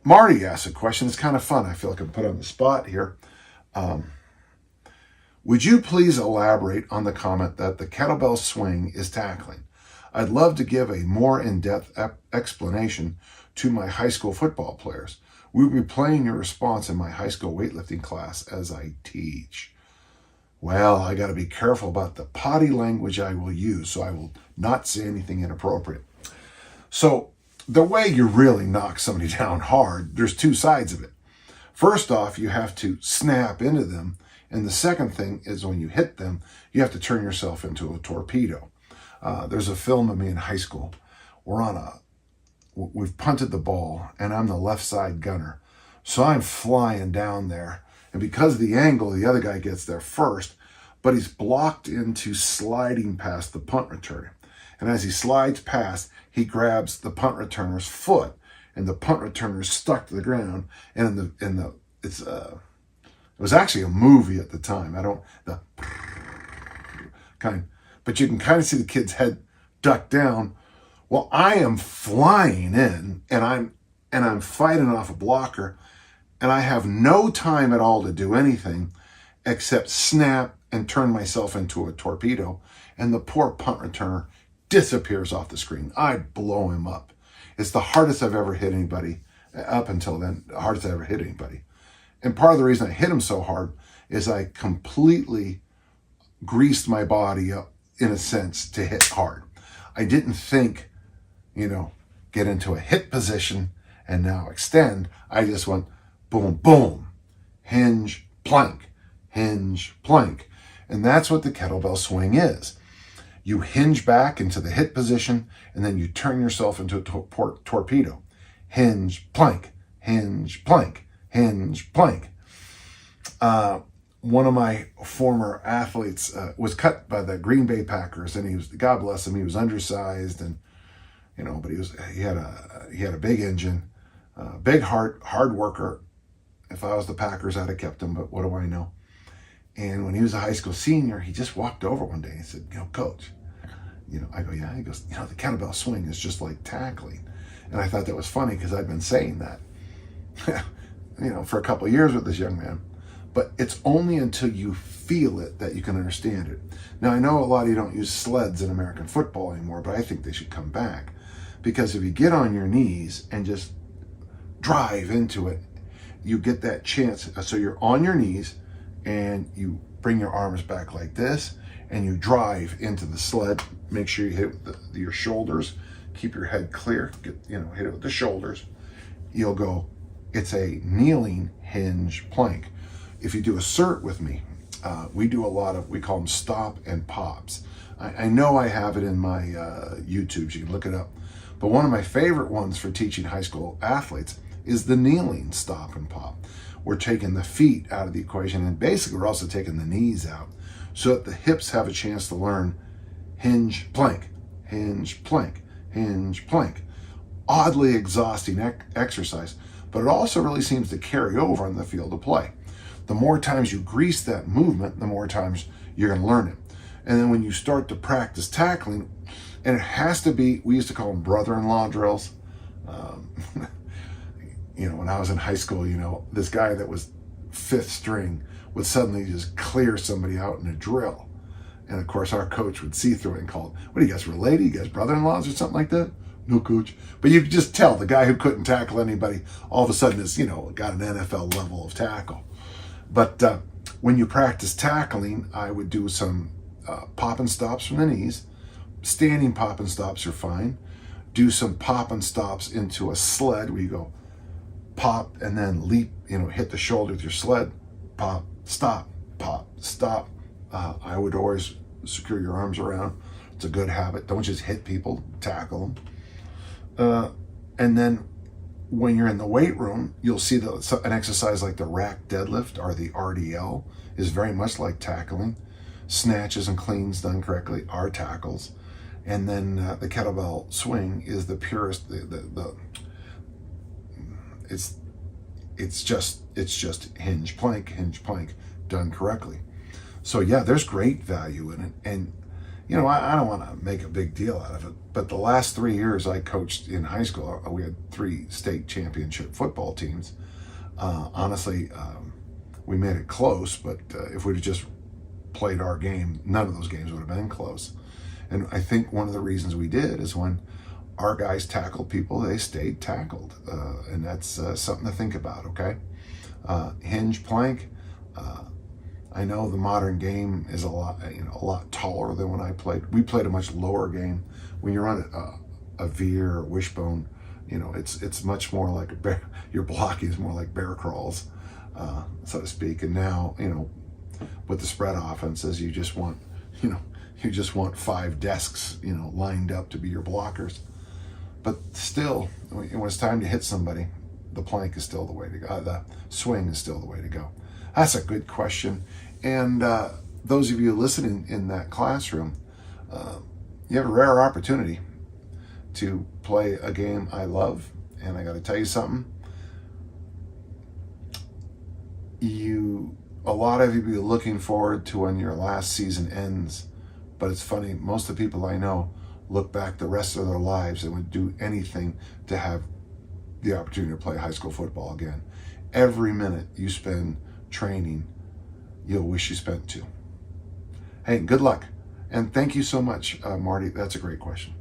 Marty asked a question. It's kind of fun. I feel like I'm put on the spot here. Would you please elaborate on the comment that the kettlebell swing is tackling? I'd love to give a more in-depth explanation to my high school football players. We'll be playing your response in my high school weightlifting class as I teach. Well, I got to be careful about the potty language I will use, so I will not say anything inappropriate. So the way you really knock somebody down hard, there's two sides of it. First off, you have to snap into them. And the second thing is when you hit them, you have to turn yourself into a torpedo. There's a film of me in high school. We've punted the ball and I'm the left side gunner. So I'm flying down there. And because of the angle, the other guy gets there first, but he's blocked into sliding past the punt returner. And as he slides past, he grabs the punt returner's foot, and the punt returner is stuck to the ground. And it was actually a movie at the time. But you can kind of see the kid's head duck down. Well, I am flying in, and I'm fighting off a blocker, and I have no time at all to do anything except snap and turn myself into a torpedo, and the poor punt returner disappears off the screen. I blow him up. It's the hardest I've ever hit anybody. Up until then, the hardest I ever hit anybody. And part of the reason I hit him so hard is I completely greased my body up, in a sense, to hit hard. I didn't think, get into a hit position and now extend. I just went boom, boom, hinge, plank, hinge, plank. And that's what the kettlebell swing is. You hinge back into the hit position, and then you turn yourself into a torpedo. Hinge, plank, hinge, plank, hinge, plank. One of my former athletes was cut by the Green Bay Packers, and he was, God bless him, he was undersized, and but he had a big engine, big heart, hard worker. If I was the Packers, I'd have kept him, but what do I know? And when he was a high school senior, he just walked over one day and said, Coach, I go, yeah. He goes, the kettlebell swing is just like tackling. And I thought that was funny because I'd been saying that, for a couple of years with this young man. But it's only until you feel it that you can understand it. Now, I know a lot of you don't use sleds in American football anymore, but I think they should come back. Because if you get on your knees and just drive into it, you get that chance. So you're on your knees and you bring your arms back like this and you drive into the sled. Make sure you hit it with your shoulders. Keep your head clear. Hit it with the shoulders. You'll go, it's a kneeling hinge plank. If you do a cert with me, we do a lot of, we call them stop and pops. I know I have it in my YouTubes, you can look it up. But one of my favorite ones for teaching high school athletes is the kneeling stop and pop. We're taking the feet out of the equation, and basically we're also taking the knees out so that the hips have a chance to learn hinge, plank, hinge, plank, hinge, plank. Oddly exhausting exercise, but it also really seems to carry over on the field of play. The more times you grease that movement, the more times you're going to learn it. And then when you start to practice tackling, and it has to be, we used to call them brother-in-law drills. When I was in high school, this guy that was fifth string would suddenly just clear somebody out in a drill. And of course, our coach would see through it and call, what are you guys related? You guys brother-in-laws or something like that? No, coach. But you could just tell the guy who couldn't tackle anybody all of a sudden is, got an NFL level of tackle. But when you practice tackling, I would do some pop and stops from the knees. Standing pop and stops are fine. Do some pop and stops into a sled where you go pop and then leap, hit the shoulder with your sled. Pop, stop, pop, stop. I would always secure your arms around. It's a good habit. Don't just hit people, tackle them. And then when you're in the weight room, you'll see that an exercise like the rack deadlift or the RDL is very much like tackling. Snatches and cleans done correctly are tackles. And then the kettlebell swing is the purest. It's just hinge plank done correctly. So yeah, there's great value in it. And I don't want to make a big deal out of it, but the last 3 years I coached in high school, we had 3 state championship football teams. Honestly, we made it close, but if we'd have just played our game, none of those games would have been close. And I think one of the reasons we did is when our guys tackled people, they stayed tackled. And that's something to think about, okay? Hinge plank. I know the modern game is a lot taller than when I played. We played a much lower game. When you're on a veer or wishbone, it's much more like a bear. Your blocking is more like bear crawls, so to speak. And now, with the spread offenses, you just want 5 desks, lined up to be your blockers. But still, when it's time to hit somebody, the plank is still the way to go. The swing is still the way to go. That's a good question. And those of you listening in that classroom, you have a rare opportunity to play a game I love. And I got to tell you something. A lot of you be looking forward to when your last season ends. But it's funny, most of the people I know look back the rest of their lives and would do anything to have the opportunity to play high school football again. Every minute you spend training, you'll wish you spent 2. Hey, good luck. And thank you so much, Marty. That's a great question.